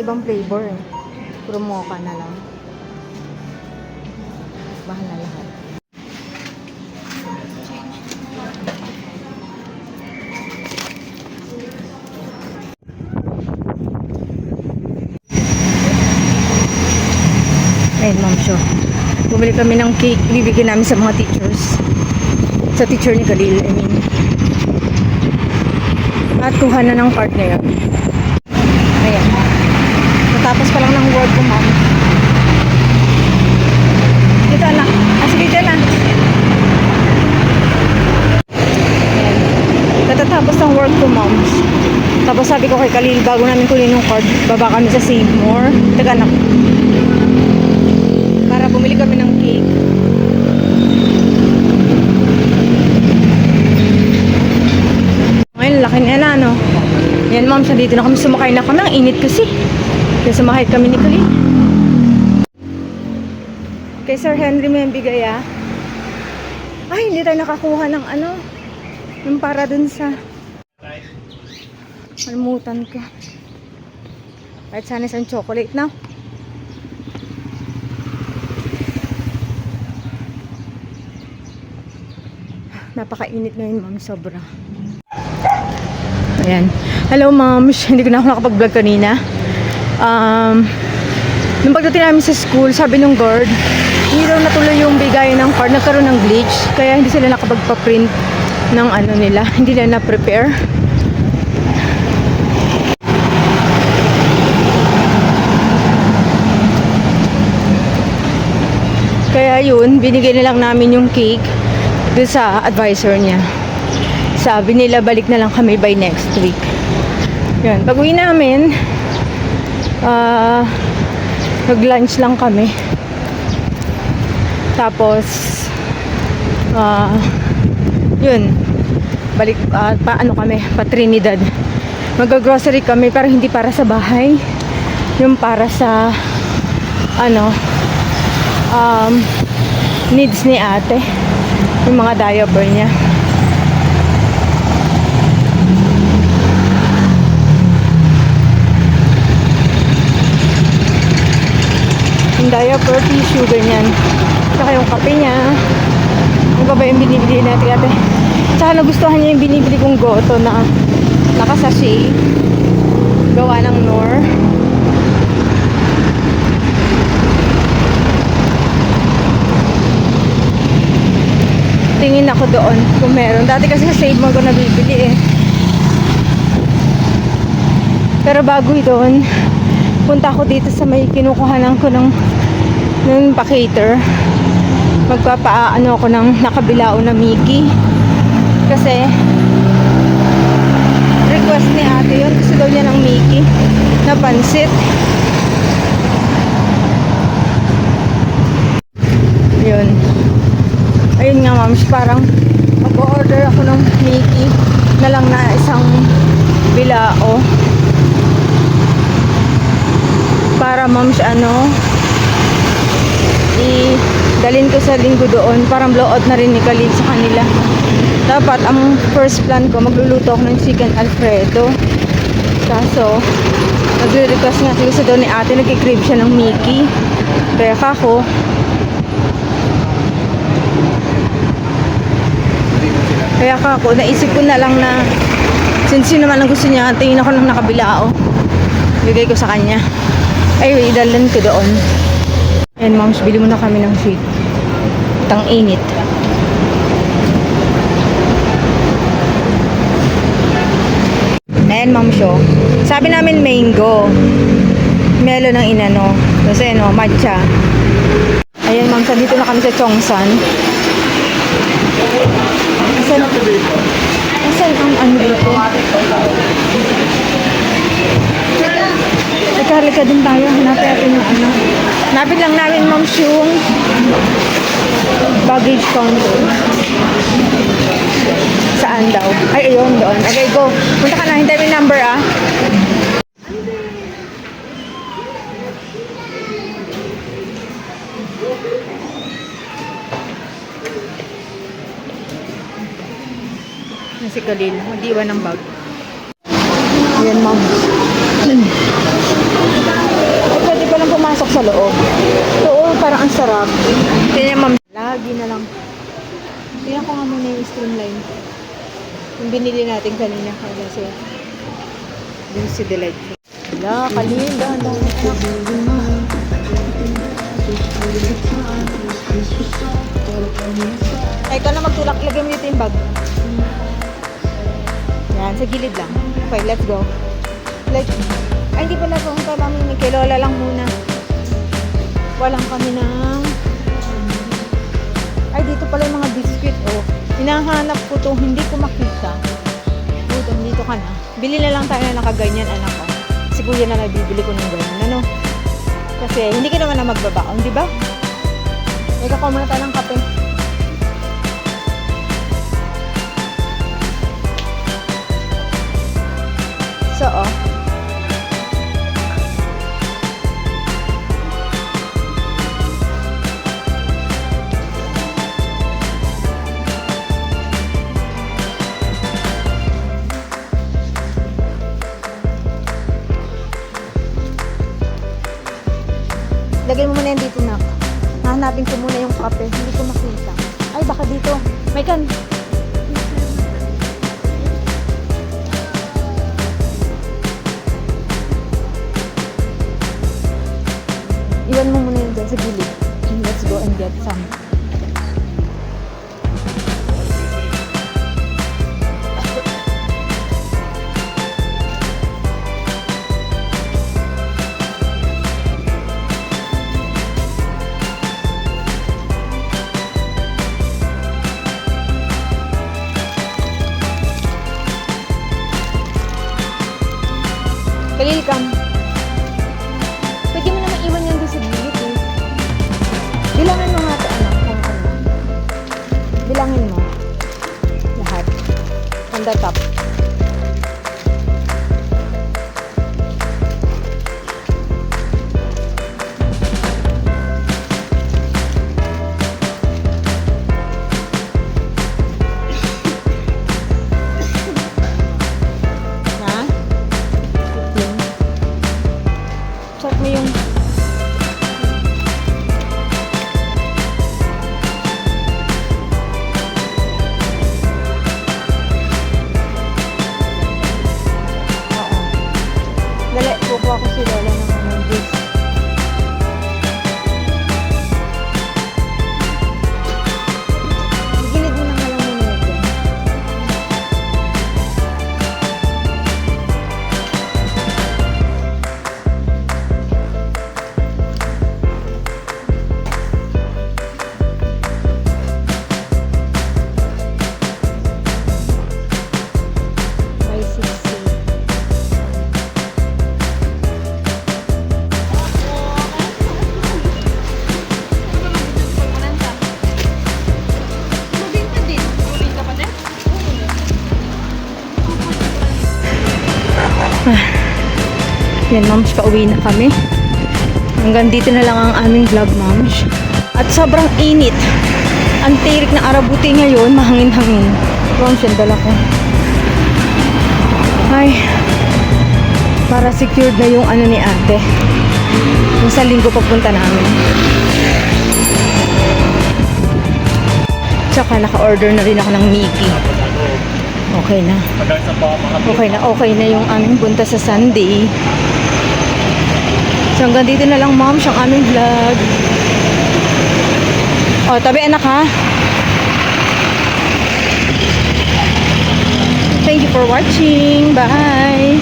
ibang flavor eh. Puro mocha na lang. Bahala lahat. Ayun, ma'am, show. Bumili kami ng cake. Bibigyan namin sa mga teachers. Sa teacher ni Khalil, I mean. At kuha na ng part na yun. Ayan. Natapos pa lang ng work ko, ma'am. Dito na. Sige, dyan na. Ayan. Natatapos ng work ko, ma'am. Tapos sabi ko kay Khalil, bago namin kunin yung card, baba kami sa Save More. Teka na. Para bumili kami ng cake. Ngayon, laki niya na, no? Yan, ma'am, sa dito na kami sumakay na kami. Ang init kasi. Kaya sumakay kami ni Khalil. Kay Sir Henry mo yung bigay, ah. Ay, hindi tayo nakakuha ng ano. Yung para dun sa... Kalimutan ko. Kahit sana isang chocolate na. Napakainit ngayon, ma'am. Sobra. Ayan. Hello, ma'am. Hindi ko na ako nakapag-vlog kanina. Nung pagdating namin sa school, sabi nung guard, hindi daw natuloy yung bigay ng card. Nagkaroon ng glitch. Kaya hindi sila nakapagpa-print ng ano nila. Hindi nila na-prepare. Kaya yun, binigay na lang namin yung cake doon sa advisor niya. Sabi nila balik na lang kami by next week. Yun, pag uwi namin, nag-lunch lang kami. Tapos, yun, balik, paano kami, pa Trinidad. Mag-grocery kami, pero hindi para sa bahay. Yung para sa, needs ni ate. Yung mga diaper niya. Yung diaper, tissue, ganyan. Saka yung kape niya. Ano ba yung binibili natin ate? Saka nagustuhan niya yung binibili kong goto na nakasashay. Gawa ng Knorr. Tingin ako doon kung meron. Dati kasi sa Save More ko nabibili eh. Pero bago doon, punta ako dito sa may kinukuhanan ko ng pa-cater. Magpapaano ako ng nakabilao na Mickey. Kasi request ni ate yun. Gusto daw niya ng Mickey na pansit. Yun. Ayun nga, ma'am, parang mag-order ako ng Mickey na lang na isang bilao para, ma'am, dalhin ko sa linggo doon. Parang blowout na rin ni Khalil sa kanila. Dapat ang first plan ko, magluluto ako ng chicken alfredo. Kaso nagre-request nga kasi doon ni ate, nag-crave siya ng Mickey. Kaya kako naisip ko na lang na since yun naman ang gusto niya, tingin ako ng nakabilao, bigay ko sa kanya. Ay, idalhan ko doon. Ayan, moms, bili muna kami ng sweet. Tang init. Ayan, mom, show. Sabi namin mango. Melon ang inano. Kasi matcha. Ayan, mom, dito na kami sa Chongsan. Asan ang ano dito? Halika din tayo. Hanapin natin yung ano. Hanapin lang namin, ma'am, yung baggage counter. Saan daw? Ay, ayun, doon. Okay, go. Punta ka na. Hintay mo yung number, ah. Si Khalil, mag-iwan ng bag. Ayan, ma'am. ako sa loob. Oo, parang ang sarap. Tingnan ma'am. Lagi na lang. Tingnan ko nga muna yung streamline. Yung binili natin kanina. Kasi yung si Delight. Wala, kalin. Dahan-dahan. Ay, ikaw na magtulak. Lagyan mo dito yung bag. Yan, sa gilid lang. Okay, let's go. Ay, hindi pala pumunta namin kay Lola lang muna. Walang kami ng... Ay, dito pala yung mga biscuit, oh. Hinahanap ko to, hindi ko makita. Dito ka na. Bili na lang tayo na nakaganyan, anak ko. Si kuya na nabibili ko ng ganyan, ano? Kasi, hindi ka naman na magbabaon, di ba? May kakaw muna tayo ng kape. So, oh. Lagay mo muna yan dito, nak. Hahanapin ko muna yung kape. Hindi ko makita. Ay, baka dito. May kan. Iwan mo muna yun dyan sa gilid. Let's go and get some. Kalil kam. Pwede mo naman iwan yan doon sa gilid eh. Bilangin mo nga ito anak kung ano. Bilangin mo. Lahat. On the top. Check mo yung dali, kukuha ko si Lola ng juice. Gilid mo na nga lang muna yun dyan. May sisi. Yan, moms, pauwi na kami. Hanggang dito na lang ang aming vlog, moms. At sobrang init. Ang tirik ng arabuti ngayon, mahangin-hangin. Moms, yan dala ko. Ay, para secured na yung ano ni ate. Yung sa linggo pagpunta namin. Tsaka naka-order na rin ako ng Mickey. Okay na. Okay na yung aming punta sa Sunday. So hanggang dito na lang, moms, ang aming vlog. O, tabi anak ha. Thank you for watching. Bye.